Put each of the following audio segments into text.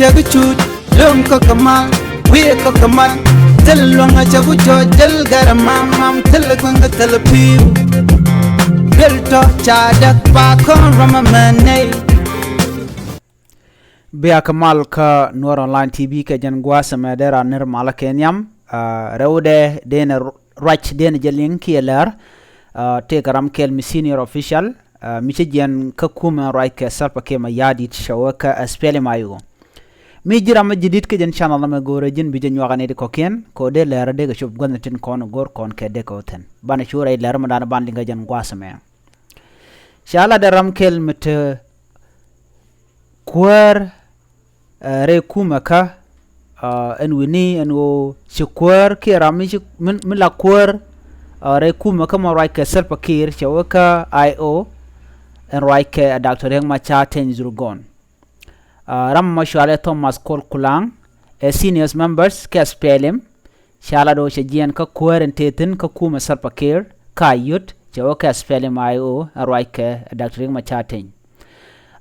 Chaguchut, Lum Kokamal, we Kokamal, Tell Longa Chagucho, Del Garamam, Telequanga Telepew, Belto, Chadak, Pakon, Ramamane. Bia Kamal ka Noor Online TV ka jan gwasa madera nirmala Kenyam, Raude den Rach den Jelin Kieler, take Ramkel senior official, Michigan Kakuma Raika Salpakema Yadit Shawaka Aspele Mayo. Mijira majidit ke jan channel na go rejin bijan wagane de koken ko de lera de shop gonatin kon gor kon ke de koten bana shura lera madana bandinga jan gwasa me shala de ramkel mit kwar re kumaka en wini en wo shikwar ke rami min la kwar re kumaka ma raika selpa kir shawaka io en raika dr heng macha ten zurgon Ram Mashwale Thomas Kol Kulang, seniors members, Kaspelem, Shalado Shajian Kakuarentetin, Kakuma Sarpakir, Kayut, Jawoka Spelem IO, Araika, Dr. Machatin.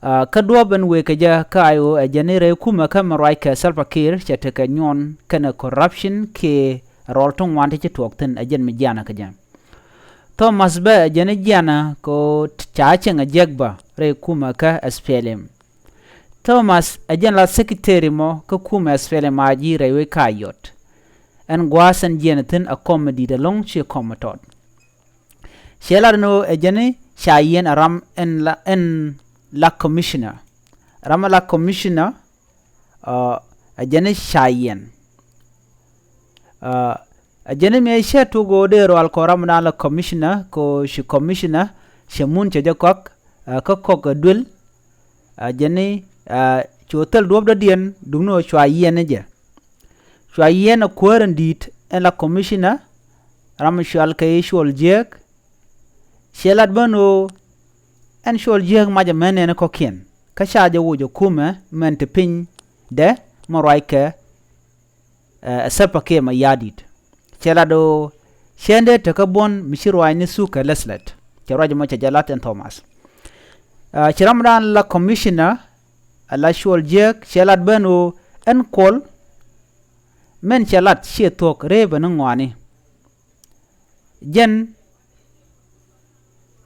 Kadwaban Wekaja Kayo, a Janere Kuma Kamaraika Sarpakir, Shataka Nyon, Kana corruption, K. Rolton wanted to talk then a Jan Mijana Kajan. Thomas Be Janijana, ko Chachang a Jagba, Re Kumaka Aspelem. Thomas a general secretary mo kakuma Aspele maji rewe kayot and gwasan jenatin a comedy the long she comatot shela no a jene shayen aram en la commissioner ramala commissioner a jene shayen a jene me she to go there al koramna la commissioner ko she commissioner she mun che jakok kakok dul a jene chotel duob da dien dungno chwa yene je chwa yene kwarandit en la commissioner ram shwal kay shol jek shelat bano en shol jek maja menen ko ken ka shaje wojo kuma mente pin de moraike sepa ke ma yadit shelado shende te kabon mishirwa ni suka leslet keraje mo jalat en Thomas chiramdan la commissioner la shol jek shelat beno en kol men shelat shetok rebe ngwani jen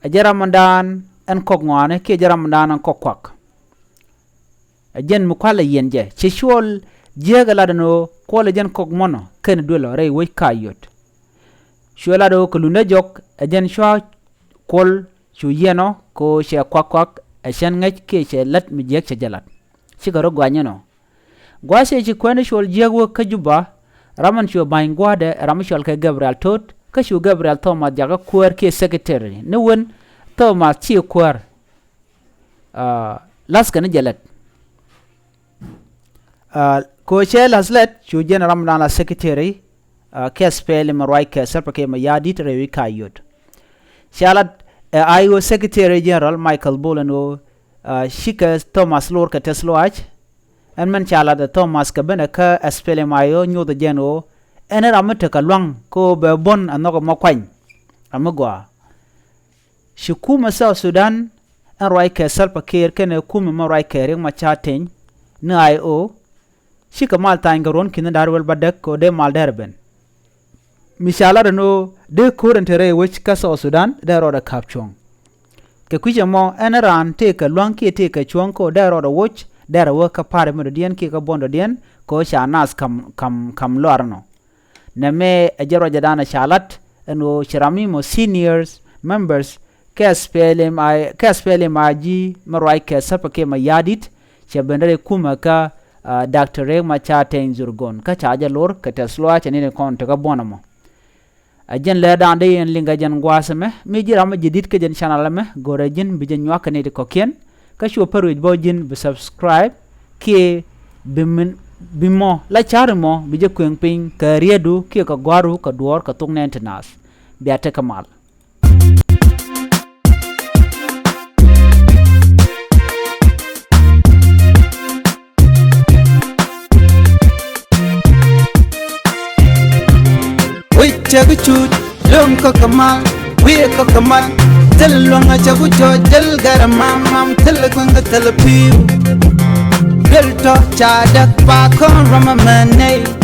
ajaramandan en kok ngwane ke jaramandan en kokwak jen mukwala yenje che shol jega ladano kol jen kok mono ken dolo re we kayot sholado kulunda jok jen shwa kol chu yeno ko she kwakwak ashan ngach ke she lat mi jek che jalat sigaro gwanyano gwase ci kwene shol jegwo kajuba raman sho baingwade ram shol ke Gabriel tot ka shu Gabriel Thomas jaga kwar ke secretary ne won Thomas ci kwar las kan jalat ko she laslet shu general na secretary ke spele marwai ke sarpake ma yadit rewi kayot shalat IO secretary general Michael Bolano shika Thomas Lord ka tesloach en man chala da Thomas ka bena ka Aspele mayo nyo da jeno en ramata ka lwang ko be bon anogo makwany amagwa shikuma South Sudan en roi ka salpa ker ken kuma ma roi ka ring ma chaten na IO shika mal tangaron kin darwel badak ko de mal derben mishala no de current re which ka South Sudan da roda kapchong ke kuje mo enaran te ka lwanki te ka chonko daro da watch daro ka pare mo dien ke ka bondo dien ko shanas kam lorno neme ajaro jadana shalat eno shirami mo seniors members kaspele maji marwai ka sapake ma yadit chabendere kuma ka Dr. Reng Machaten Zurgon ka chaja lor ka tesloa chanine kon te ka bonamo ajen le dande en linga jan gwasame mi jirama jidit ke jan channel me gore jin bi jan wakane de kokien ka sho paru bo jin bi subscribe ke bimo la charmo bi je kwen pin ka riedu ke ka gwaru ka duor ka tung nentenas bi ate kamal Chaguchut, Lum Kokamal, we Kokamal, Tell Longa Chagucho, Del Garamam, Telequanga Telepew, Bilto chadak pa kon rama manay